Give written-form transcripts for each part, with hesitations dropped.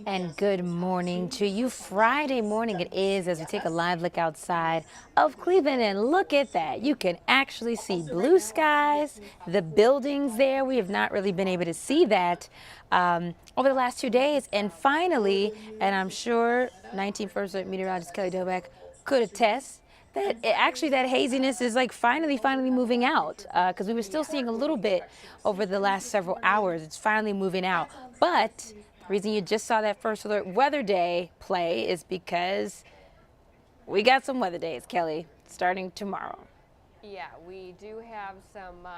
And good morning to you. Friday morning it is as we take a live look outside of Cleveland, and look at that. You can actually see blue skies, the buildings there. We have not really been able to see that over the last 2 days. And finally, and I'm sure 19th First Alert meteorologist Kelly Doback could attest, that actually that haziness is like finally moving out, because we were still seeing a little bit over the last several hours. It's finally moving out. But the reason you just saw that First Alert Weather Day play is because we got some weather days, Kelly, starting tomorrow. Yeah, we do have some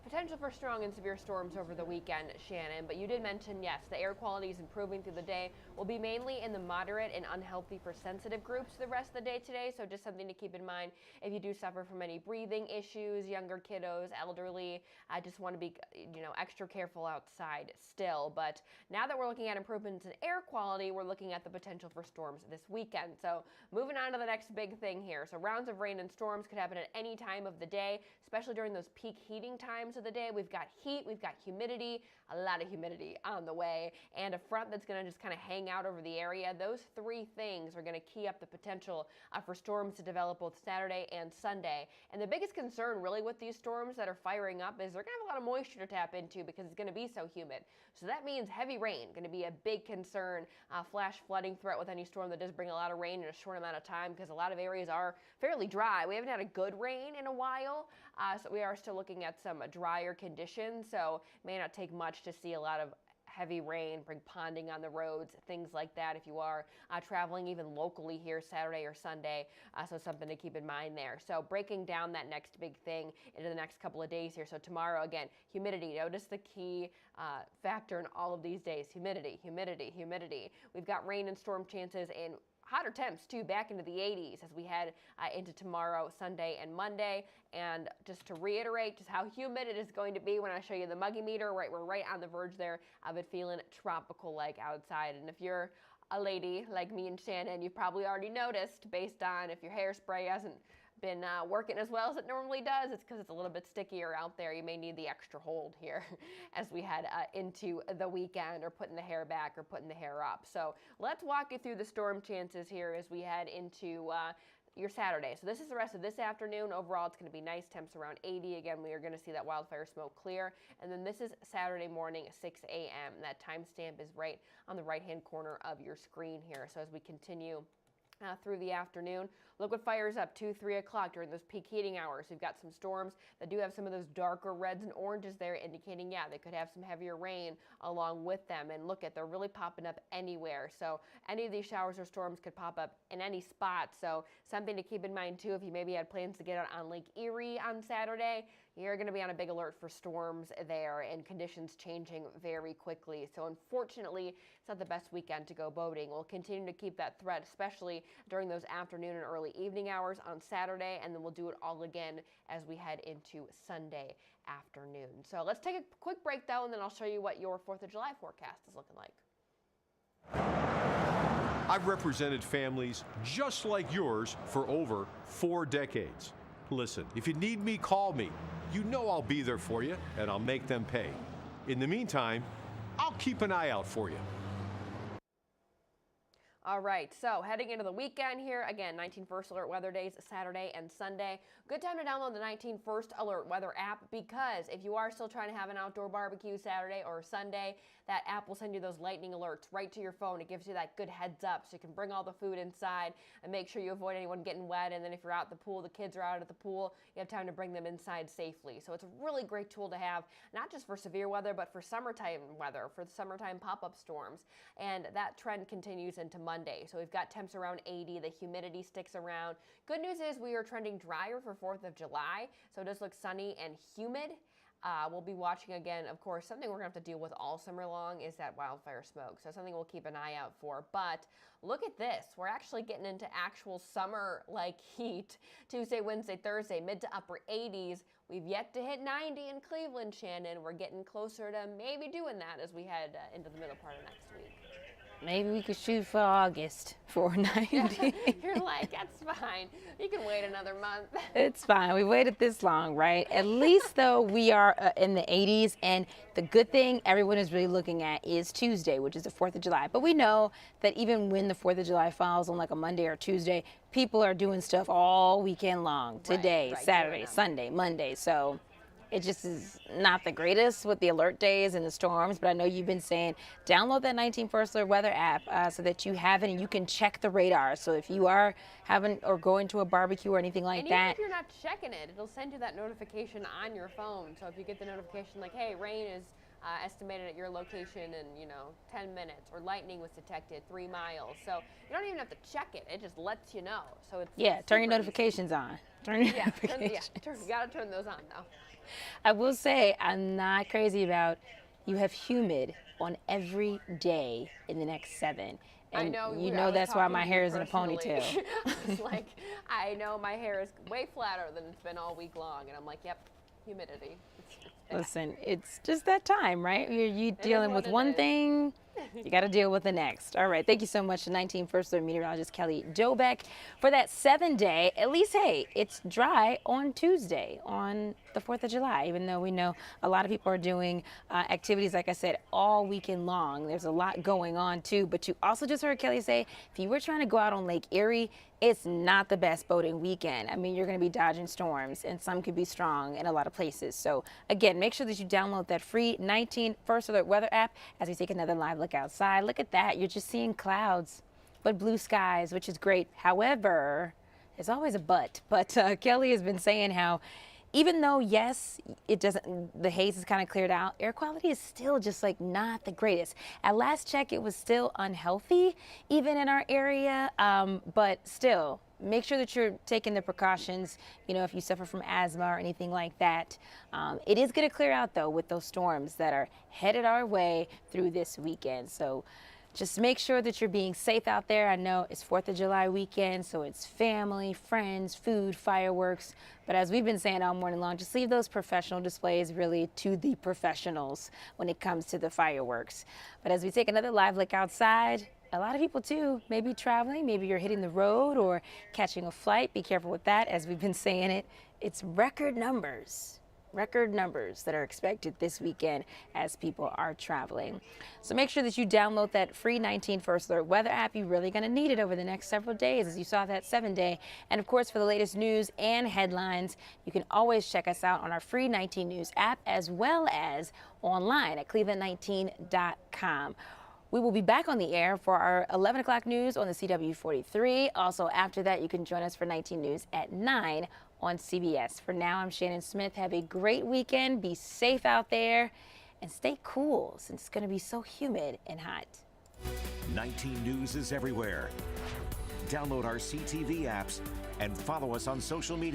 potential for strong and severe storms over the weekend, Shannon. But you did mention, yes, the air quality is improving through the day. Will be mainly in the moderate and unhealthy for sensitive groups the rest of the day today. So just something to keep in mind if you do suffer from any breathing issues, younger kiddos, elderly. I just want to be, extra careful outside still. But now that we're looking at improvements in air quality, we're looking at the potential for storms this weekend. So moving on to the next big thing here. So rounds of rain and storms could happen at any time of the day, especially during those peak heating times of the day. We've got heat, we've got humidity, a lot of humidity on the way, and a front that's going to just kind of hang out over the area. Those three things are going to key up the potential for storms to develop both Saturday and Sunday. And the biggest concern really with these storms that are firing up is they're going to have a lot of moisture to tap into because it's going to be so humid. So that means heavy rain, going to be a big concern. Flash flooding threat with any storm that does bring a lot of rain in a short amount of time, because a lot of areas are fairly dry. We haven't had a good rain in a while, so we are still looking at some drier conditions. So it may not take much to see a lot of heavy rain, bring ponding on the roads, things like that if you are traveling even locally here Saturday or Sunday. So something to keep in mind there. So breaking down that next big thing into the next couple of days here. So tomorrow, again, humidity. Notice the key factor in all of these days: humidity, humidity, humidity. We've got rain and storm chances and hotter temps too, back into the 80s as we head into tomorrow, Sunday, and Monday. And just to reiterate just how humid it is going to be when I show you the muggy meter, right, we're right on the verge there of it feeling tropical-like outside. And if you're a lady like me and Shannon, you've probably already noticed, based on if your hairspray hasn't been working as well as it normally does, it's because it's a little bit stickier out there. You may need the extra hold here as we head into the weekend, or putting the hair back or putting the hair up. So let's walk you through the storm chances here as we head into your Saturday. So this is the rest of this afternoon. Overall, it's going to be nice temps around 80. Again, we are going to see that wildfire smoke clear. And then this is Saturday morning, 6 a.m. That timestamp is right on the right-hand corner of your screen here. So as we continue through the afternoon, look what fires up 2, 3 o'clock during those peak heating hours. We've got some storms that do have some of those darker reds and oranges there, indicating, yeah, they could have some heavier rain along with them. And look at, they're really popping up anywhere. So any of these showers or storms could pop up in any spot. So something to keep in mind too, if you maybe had plans to get out on Lake Erie on Saturday, you're going to be on a big alert for storms there and conditions changing very quickly. So unfortunately, it's not the best weekend to go boating. We'll continue to keep that threat, especially during those afternoon and early evening hours on Saturday, and then we'll do it all again as we head into Sunday afternoon. So let's take a quick break though, and then I'll show you what your 4th of July forecast is looking like. I've represented families just like yours for over 4 decades. Listen, if you need me, call me. You know I'll be there for you, and I'll make them pay. In the meantime, I'll keep an eye out for you. All right, so heading into the weekend here, again, 19 First Alert weather days, Saturday and Sunday. Good time to download the 19 First Alert weather app, because if you are still trying to have an outdoor barbecue Saturday or Sunday, that app will send you those lightning alerts right to your phone. It gives you that good heads up so you can bring all the food inside and make sure you avoid anyone getting wet. And then if you're out at the pool, the kids are out at the pool, you have time to bring them inside safely. So it's a really great tool to have, not just for severe weather, but for summertime weather, for the summertime pop-up storms. And that trend continues into Monday. So we've got temps around 80, the humidity sticks around. Good news is we are trending drier for 4th of July, so it does look sunny and humid. We'll be watching again, of course, something we're going to have to deal with all summer long is that wildfire smoke. So something we'll keep an eye out for. But look at this. We're actually getting into actual summer-like heat. Tuesday, Wednesday, Thursday, mid to upper 80s. We've yet to hit 90 in Cleveland, Shannon. We're getting closer to maybe doing that as we head into the middle part of next week. maybe we could shoot for August for 90. You're like, that's fine. You can wait another month. It's fine. We waited this long, right? At least, though, we are in the 80s. And the good thing everyone is really looking at is Tuesday, which is the 4th of July. But we know that even when the 4th of July falls on like a Monday or Tuesday, people are doing stuff all weekend long. Today, right, Saturday, Sunday, Monday. So it just is not the greatest with the alert days and the storms, but I know you've been saying download that 19 First Alert weather app so that you have it and you can check the radar. So if you are having or going to a barbecue or anything like And that. even if you're not checking it, it'll send you that notification on your phone. So if you get the notification like, hey, rain is estimated at your location in, 10 minutes, or lightning was detected 3 miles. So you don't even have to check it. It just lets you know. So it's Turn your super notifications on. Turn your easy. notifications. You got to turn those on though. I will say I'm not crazy about you have humid on every day in the next 7. And I know. you I know was that's why talking my to you hair is in a personally. ponytail. I was like, I know my hair is way flatter than it's been all week long, and I'm like, yep, humidity. It's bad. Listen, it's just that time, right? You dealing what with it one is. thing, you got to deal with the next. All right, thank you so much to 19 First Alert meteorologist Kelly Dobeck for that 7-day. At least, hey, it's dry on Tuesday, on the 4th of July, even though we know a lot of people are doing activities, like I said, all weekend long. There's a lot going on, too. But you also just heard Kelly say, if you were trying to go out on Lake Erie, it's not the best boating weekend. I mean, you're going to be dodging storms, and some could be strong in a lot of places. So, again, make sure that you download that free 19 First Alert weather app as we take another live look outside. Look at that. You're just seeing clouds, but blue skies, which is great. However, there's always a but. But Kelly has been saying how even though, yes, the haze is kind of cleared out, air quality is still just like not the greatest. At last check, it was still unhealthy, even in our area, but still, make sure that you're taking the precautions, if you suffer from asthma or anything like that. It is going to clear out, though, with those storms that are headed our way through this weekend. So just make sure that you're being safe out there. I know it's 4th of July weekend, so it's family, friends, food, fireworks. But as we've been saying all morning long, just leave those professional displays really to the professionals when it comes to the fireworks. But as we take another live look outside, a lot of people too may be traveling. Maybe you're hitting the road or catching a flight. Be careful with that. As we've been saying it's record numbers that are expected this weekend as people are traveling. So make sure that you download that free 19 First Alert weather app. You're really going to need it over the next several days, as you saw that 7-day. And of course, for the latest news and headlines, you can always check us out on our free 19 News app, as well as online at cleveland19.com. We will be back on the air for our 11 o'clock news on the CW43. Also, after that, you can join us for 19 News at 9 on CBS. For now, I'm Shannon Smith. Have a great weekend. Be safe out there and stay cool since it's going to be so humid and hot. 19 News is everywhere. Download our CTV apps and follow us on social media.